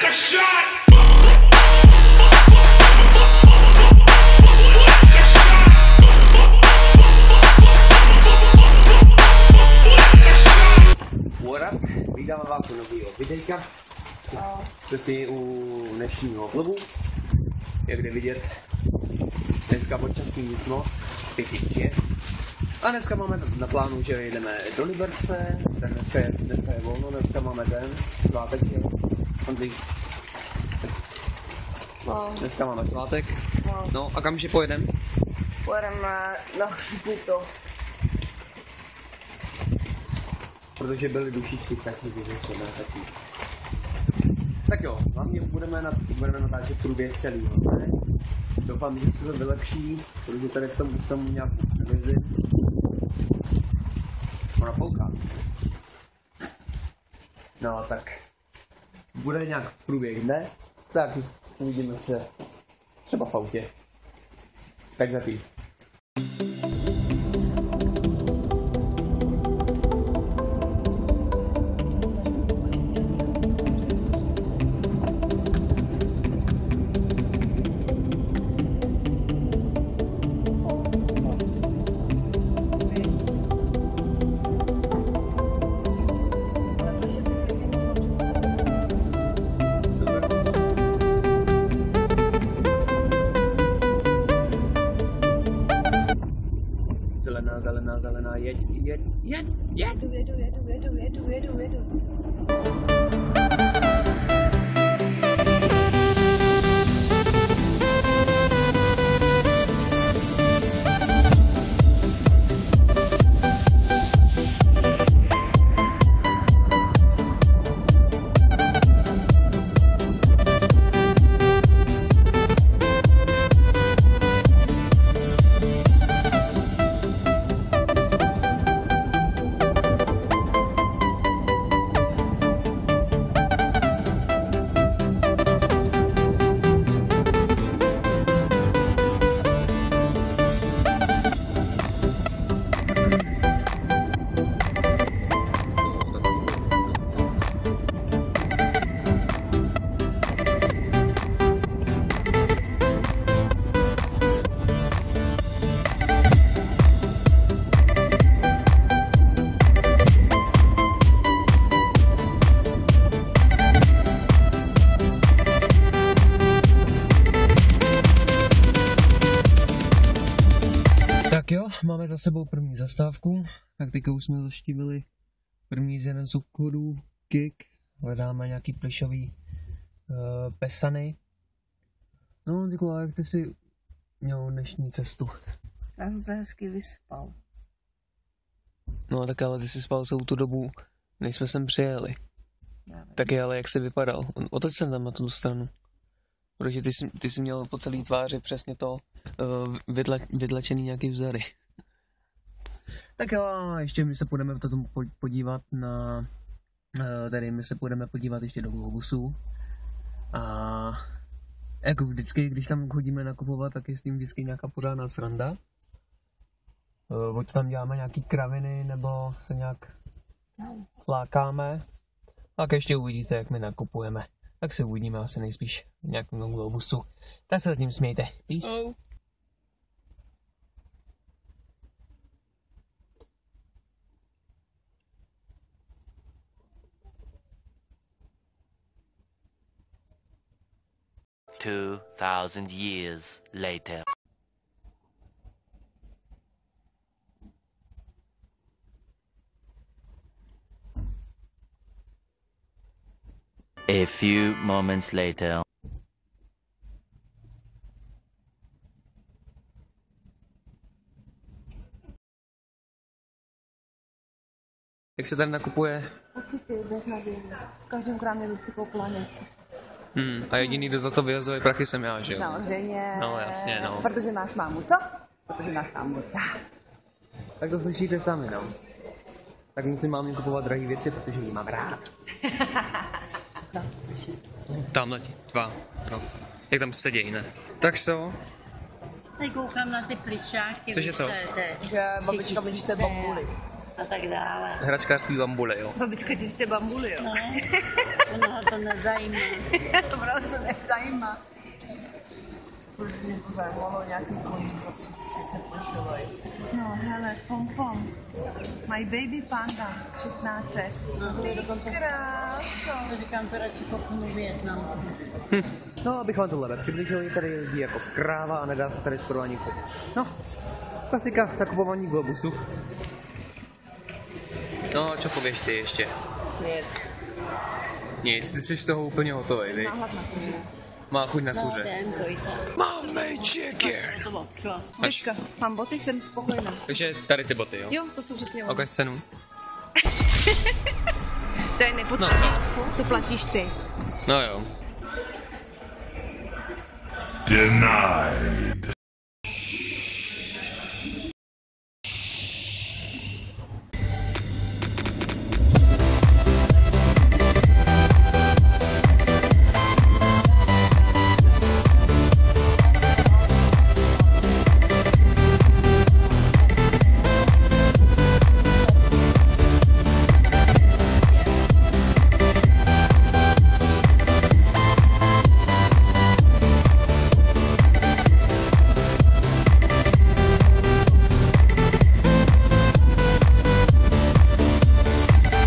Vítáme vás u nového videjka. Jste si u dnešního vlogu. Jak jde vidět, dneska počasí nic moc, pěkně. A dneska máme na plánu, že jdeme do Liberce. Dneska je volno, dneska máme svátek. Dneska máme svátek. No a kamže pojedeme? Pojedeme na hřbitov. Protože byli dušičky taky, že jsme taky. Tak jo, hlavně budeme natáčet průběh celý, ne? Doufám, že se to vylepší, protože tady v tom nějak nevěřím. Ona fouká. No tak, bude nějak průběh dne, tak uvidíme se třeba v autě. Tak zatím. Zelená, jedu. Tak jo, máme za sebou první zastávku, tak teďka už jsme zaštívili první z jeden z obchodů, Kik, hledáme nějaký plišový pesany. No Nikola, jak ty si měl dnešní cestu? Já jsem se hezky vyspal. No tak ale ty jsi spal celou tu dobu, než jsme sem přijeli. Tak je, ale jak jsi vypadal? Otoč jsem tam na tu stranu. Protože ty jsi měl po celý tváři přesně to vydlečený nějaký vzory. Tak jo, a ještě my se půjdeme podívat na... Tady my se půjdeme podívat ještě do Globusu. A jako vždycky, když tam chodíme nakupovat, tak je s ním vždycky nějaká pořádná sranda. Buď tam děláme nějaký kraviny, nebo se nějak flákáme. Tak ještě uvidíte, jak my nakupujeme. Tak se uvidíme asi nejspíš v nějakém Globusu. Tak se zatím smějte. Peace. Oh. Two 2,000 years later. A few moments later. Jak se tady nakupuje? Pocity bez naděje. V každém krámě bych si koupila něco. A jediný, kdo za to vyhazuje prachy, jsem já, že jo? Samozřejmě. No jasně, no. Protože máš mámu, co? Protože máš mámu, Tak to slyšíte sami, no. Tak musím mámě kupovat drahé věci, protože ji mám rád. Tamhle ti, dva. No. Jak tam sedějí, ne? Tak co? Teď koukám na ty plišáky. Cože co? Že babička mi čte bambuly. A tak dále. Hračkářství bambule, jo? Babička ti čte bambuly, jo? No, to to nezajímá. Opravdu to nezajímá. Proč mě to zajímalo, nějaký koník za 30 plešovej. No hele, pom. My baby panda, 1600. Ty kráso. To říkám, to radši kopnu Vietnamku. No, abych vám tohle přiblížil, tady jezdí jako kráva a nedá se tady skoro ani no, klasika nakupování globusu. No, čo pověš ty ještě? Nic, ty jsi z toho úplně hotový, viď? Náhlad na kuře. Má chuť na No, kuře. jdem, to i tak. Máme chicken! To bylo čas. Teďka, mám boty, jsem spokojená. Takže tady ty boty, jo? Jo, to jsou přesně ono. Ukaž cenu. To je nepodstatné, to platíš ty. No jo. Denied.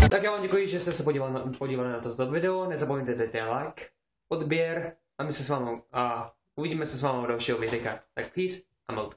Tak já vám děkuji, že jste se podívali na toto video. Nezapomeňte dejte like, odběr a my se s vámi uvidíme se s vámi u dalšího videa. Tak peace, I'm out.